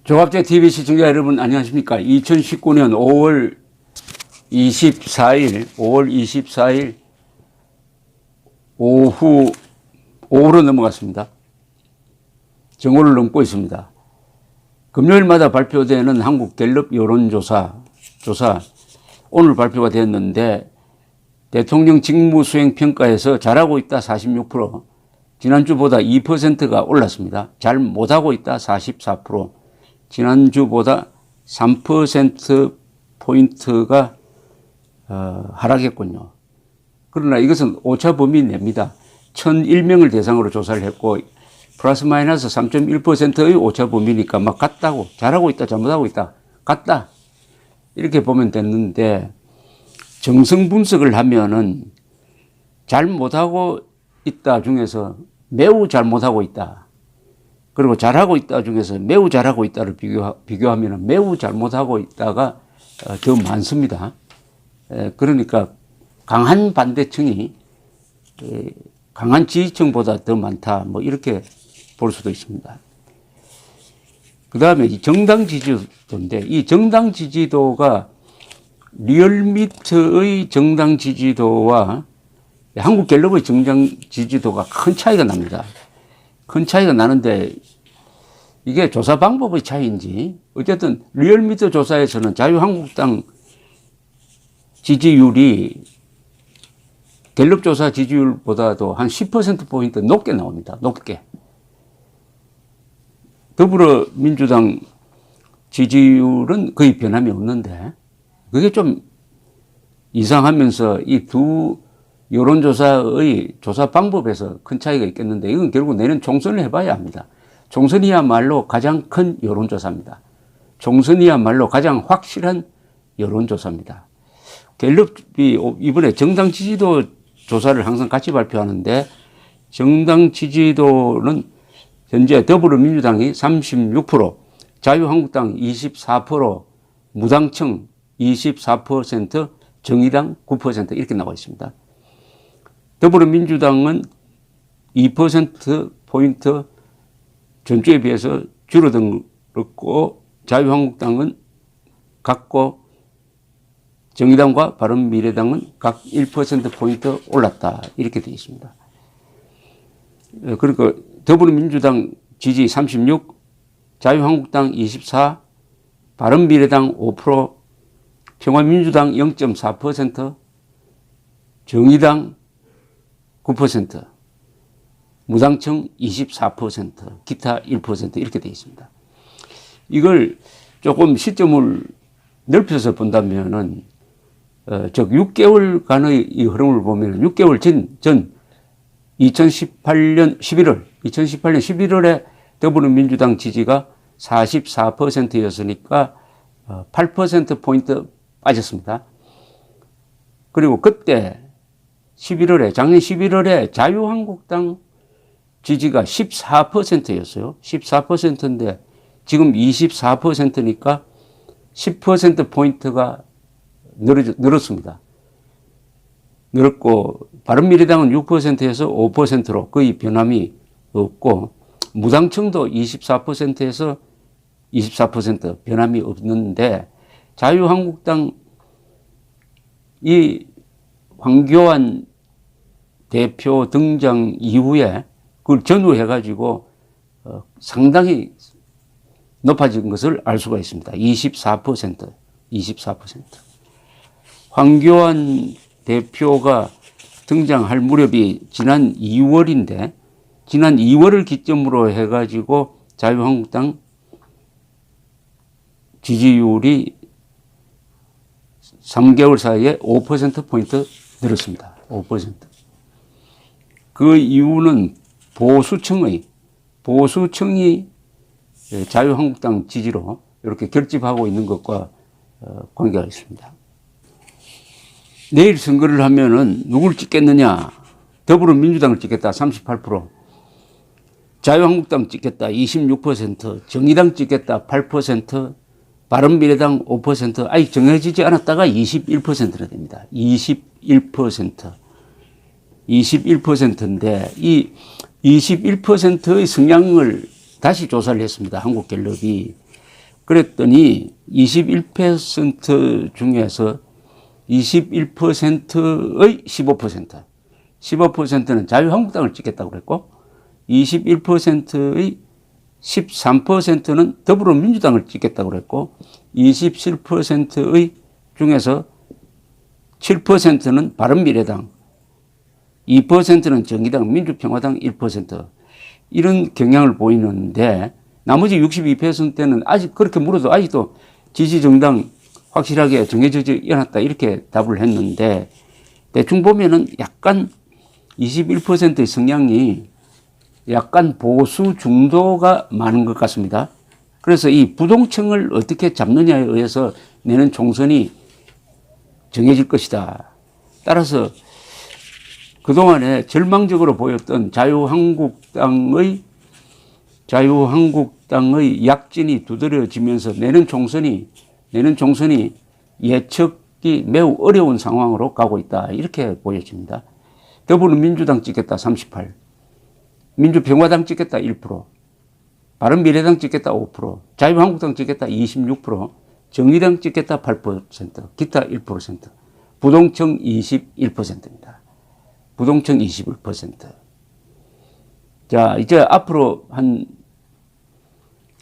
조갑제 TV 시청자 여러분 안녕하십니까. 2019년 5월 24일 오후로 넘어갔습니다. 정오를 넘고 있습니다. 금요일마다 발표되는 한국 갤럽 여론조사 오늘 발표가 되었는데 대통령 직무수행 평가에서 잘하고 있다 46%, 지난주보다 2%가 올랐습니다. 잘 못하고 있다 44%, 지난주보다 3%포인트가 하락했군요. 그러나 이것은 오차 범위 내입니다. 1001명을 대상으로 조사를 했고 플러스 마이너스 3.1%의 오차 범위니까 막 같다고, 잘하고 있다, 잘못하고 있다, 같다 이렇게 보면 됐는데, 정성 분석을 하면은 잘 못하고 있다 중에서 매우 잘못하고 있다, 그리고 잘하고 있다 중에서 매우 잘하고 있다를 비교하면 매우 잘못하고 있다가 더 많습니다. 그러니까 강한 반대층이 강한 지지층보다 더 많다, 뭐 이렇게 볼 수도 있습니다. 그 다음에 이 정당 지지도인데, 이 정당 지지도가 리얼미터의 정당 지지도와 한국 갤럽의 정당 지지도가 큰 차이가 납니다. 큰 차이가 나는데 이게 조사 방법의 차이인지, 어쨌든 리얼미터 조사에서는 자유한국당 지지율이 갤럽 조사 지지율보다도 한 10%포인트 높게 나옵니다. 높게. 더불어민주당 지지율은 거의 변함이 없는데, 그게 좀 이상하면서 이 두 여론조사의 조사 방법에서 큰 차이가 있겠는데, 이건 결국 내년 총선을 해봐야 합니다. 총선이야말로 가장 큰 여론조사입니다. 총선이야말로 가장 확실한 여론조사입니다. 갤럽이 이번에 정당 지지도 조사를 항상 같이 발표하는데, 정당 지지도는 현재 더불어민주당이 36%, 자유한국당 24%, 무당층 24%, 정의당 9% 이렇게 나와 있습니다. 더불어민주당은 2%포인트 전주에 비해서 줄어들었고, 자유한국당은 같고, 정의당과 바른미래당은 각 1%포인트 올랐다 이렇게 되어 있습니다. 그러니까 더불어민주당 지지 36, 자유한국당 24, 바른미래당 5%, 평화민주당 0.4%, 정의당 9%, 무당층 24%, 기타 1% 이렇게 되어 있습니다. 이걸 조금 시점을 넓혀서 본다면은, 즉 6개월간의 이 흐름을 보면 6개월 전 2018년 11월에 더불어민주당 지지가 44%였으니까 8%포인트 빠졌습니다. 그리고 그때 작년 11월에 자유한국당 지지가 14%였어요. 14%인데 지금 24%니까 10%포인트가 늘었습니다. 늘었고, 바른미래당은 6%에서 5%로 거의 변함이 없고, 무당층도 24%에서 24% 변함이 없는데, 자유한국당 이 황교안 대표 등장 이후에 그걸 전후해가지고 상당히 높아진 것을 알 수가 있습니다. 24%. 황교안 대표가 등장할 무렵이 지난 2월인데, 지난 2월을 기점으로 해가지고 자유한국당 지지율이 3개월 사이에 5%포인트 늘었습니다. 5%. 그 이유는 보수층이 자유한국당 지지로 이렇게 결집하고 있는 것과 관계가 있습니다. 내일 선거를 하면은 누굴 찍겠느냐? 더불어민주당을 찍겠다 38%, 자유한국당 찍겠다 26%, 정의당 찍겠다 8%, 바른미래당 5%, 아직 정해지지 않았다가 21%나 됩니다. 21%인데 이 21%의 성향을 다시 조사를 했습니다. 한국갤럽이. 그랬더니 21% 중에서 21%의 15%, 15%는 자유한국당을 찍겠다고 그랬고 21%의 13%는 더불어민주당을 찍겠다고 그랬고 27%의 중에서 7%는 바른미래당, 2%는 정의당, 민주평화당 1% 이런 경향을 보이는데 나머지 62%는 아직 그렇게 물어도 아직도 지지정당 확실하게 정해지지 않았다 이렇게 답을 했는데 대충 보면은 약간 21%의 성향이 약간 보수 중도가 많은 것 같습니다. 그래서 이 부동층을 어떻게 잡느냐에 의해서 내년 총선이 정해질 것이다. 따라서 그동안에 절망적으로 보였던 자유한국당의 약진이 두드러지면서 내년 총선이 예측이 매우 어려운 상황으로 가고 있다. 이렇게 보여집니다. 더불어민주당 찍겠다 38%, 민주평화당 찍겠다 1%, 바른미래당 찍겠다 5%, 자유한국당 찍겠다 26%, 정의당 찍겠다 8%, 기타 1%, 부동층 21%입니다. 부동층 21%. 자, 이제 앞으로 한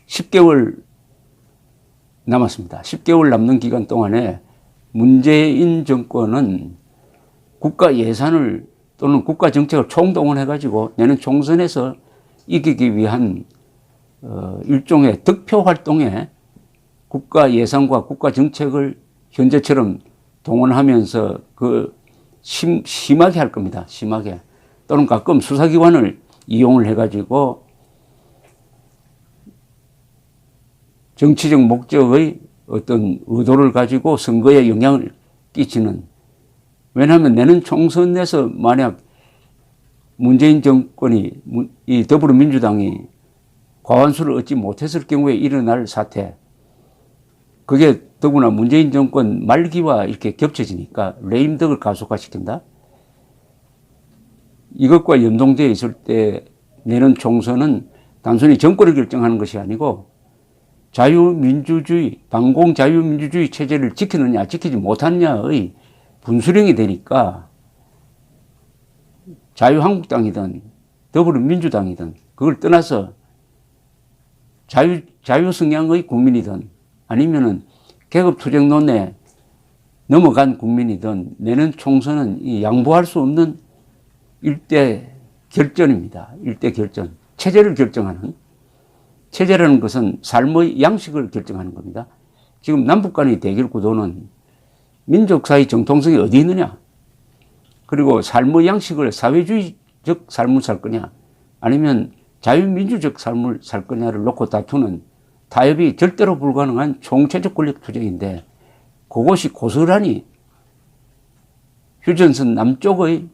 10개월 남았습니다. 10개월 남는 기간 동안에 문재인 정권은 국가 예산을 또는 국가 정책을 총동원해가지고 내년 총선에서 이기기 위한 일종의 득표 활동에 국가 예산과 국가 정책을 현재처럼 동원하면서 심하게 할 겁니다. 심하게. 또는 가끔 수사기관을 이용을 해가지고 정치적 목적의 어떤 의도를 가지고 선거에 영향을 끼치는. 왜냐하면 내년 총선에서 만약 문재인 정권이 이 더불어민주당이 과반수를 얻지 못했을 경우에 일어날 사태, 그게 더구나 문재인 정권 말기와 이렇게 겹쳐지니까 레임덕을 가속화시킨다. 이것과 연동되어 있을 때 내년 총선은 단순히 정권을 결정하는 것이 아니고 자유민주주의, 반공자유민주주의 체제를 지키느냐 지키지 못하느냐의 분수령이 되니까 자유한국당이든 더불어민주당이든 그걸 떠나서 자유 성향의 국민이든 아니면은 계급투쟁론에 넘어간 국민이든 내년 총선은 양보할 수 없는 일대 결전입니다. 일대 결전. 체제를 결정하는. 체제라는 것은 삶의 양식을 결정하는 겁니다. 지금 남북 간의 대결 구도는 민족 사회 정통성이 어디 있느냐? 그리고 삶의 양식을 사회주의적 삶을 살 거냐? 아니면 자유민주적 삶을 살 거냐를 놓고 다투는 타협이 절대로 불가능한 총체적 권력 투쟁인데 그것이 고스란히 휴전선 남쪽의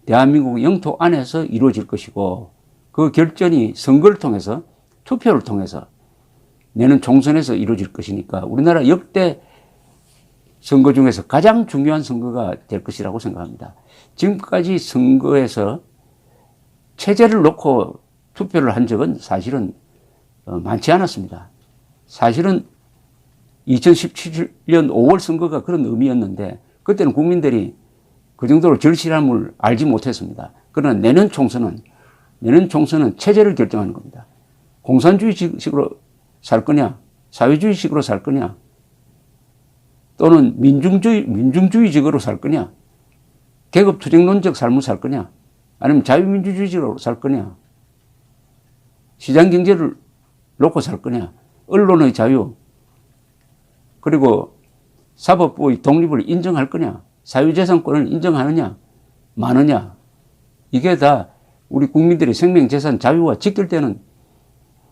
대한민국 영토 안에서 이루어질 것이고 그 결전이 선거를 통해서 투표를 통해서 내년 총선에서 이루어질 것이니까 우리나라 역대 선거 중에서 가장 중요한 선거가 될 것이라고 생각합니다. 지금까지 선거에서 체제를 놓고 투표를 한 적은 사실은 많지 않았습니다. 사실은 2017년 5월 선거가 그런 의미였는데 그때는 국민들이 그 정도로 절실함을 알지 못했습니다. 그러나 내년 총선은 체제를 결정하는 겁니다. 공산주의식으로 살 거냐, 사회주의식으로 살 거냐, 또는 민중주의적으로 살 거냐, 계급투쟁론적 삶을 살 거냐, 아니면 자유민주주의적으로 살 거냐, 시장경제를 놓고 살 거냐, 언론의 자유, 그리고 사법부의 독립을 인정할 거냐, 사유재산권을 인정하느냐, 마느냐, 이게 다 우리 국민들의 생명, 재산, 자유와 직결되는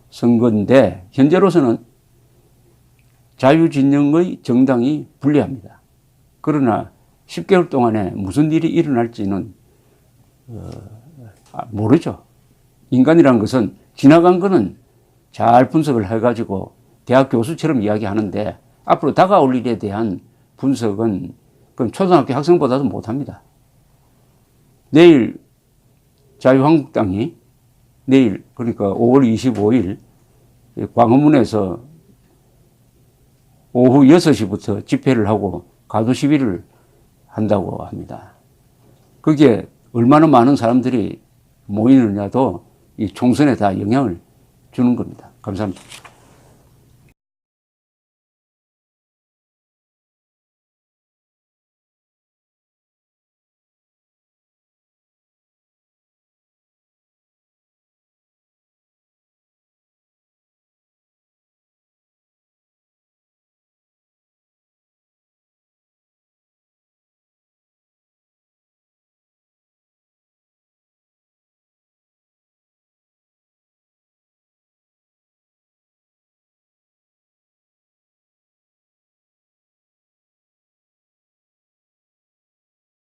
선거인데 현재로서는 자유진영의 정당이 불리합니다. 그러나 10개월 동안에 무슨 일이 일어날지는 모르죠. 인간이란 것은 지나간 거는 잘 분석을 해가지고 대학 교수처럼 이야기하는데 앞으로 다가올 일에 대한 분석은 그럼 초등학교 학생보다도 못합니다. 내일 자유한국당이 내일 그러니까 5월 25일 광화문에서 오후 6시부터 집회를 하고 가두 시위를 한다고 합니다. 거기에 얼마나 많은 사람들이 모이느냐도 이 총선에 다 영향을 주는 겁니다. 감사합니다.